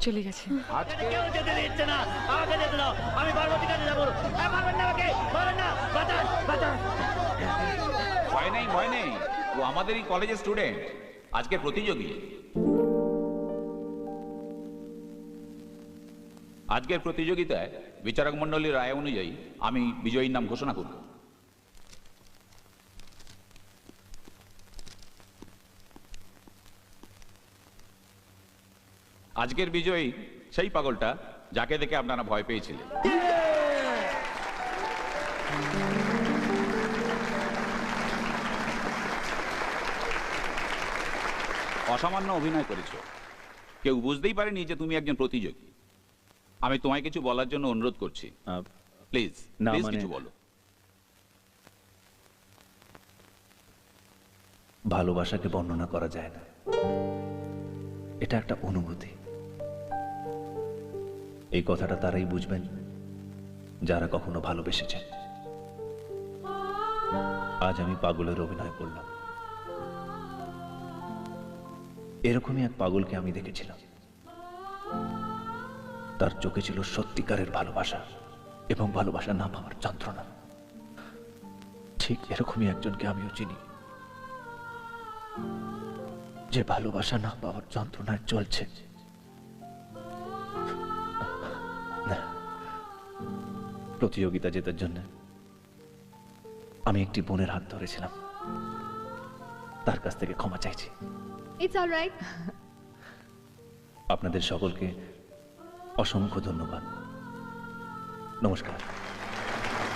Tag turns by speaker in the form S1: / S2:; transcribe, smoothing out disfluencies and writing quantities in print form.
S1: চলে গেছে।
S2: আজকে কেউ যেতে দিচ্ছে না, আমাকে যেতে দাও, আমি পার্বতীর কাছে যাবো। পারবেন না, আমাকে পারবেন না, বাঁচান বাঁচান।
S3: ভয় নেই, ভয় নেই, ও আমাদেরই কলেজের স্টুডেন্ট, আজকে প্রতিযোগী। আজকের প্রতিযোগিতায় বিচারক মণ্ডলীর রায় অনুযায়ী আমি বিজয়ীর নাম ঘোষণা করব। আজকের বিজয়ী সেই পাগলটা যাকে দেখে আপনারা ভয় পেয়েছিলেন। অসামান্য অভিনয় করেছ, কেউ বুঝতেই পারেনি যে তুমি একজন প্রতিযোগী। আমি তোমায় কিছু বলার জন্য অনুরোধ করছি, প্লিজ প্লিজ কিছু বলো।
S4: ভালোবাসাকে বর্ণনা করা যায় না, এটা একটা অনুভূতি। এই কথাটা তারাই বুঝবেন যারা কখনো ভালোবেসেছেন। আজ আমি পাগলের অভিনয় করলাম। এরকমই এক পাগলকে আমি দেখেছিলাম, তার চোখে ছিল সত্যিকারের ভালোবাসা এবং ভালোবাসা না পাওয়ার যন্ত্রণা। ঠিক এরকমই একজনকে আমিও চিনি, যে ভালোবাসা না পাওয়ার যন্ত্রণায় চলছে। প্রতিযোগিতা জেতার জন্য আমি একটি বোনের হাত ধরেছিলাম, তার কাছ থেকে ক্ষমা চাইছি।
S5: It's alright.
S4: আপনাদের সকলকে অসংখ্য ধন্যবাদ। নমস্কার।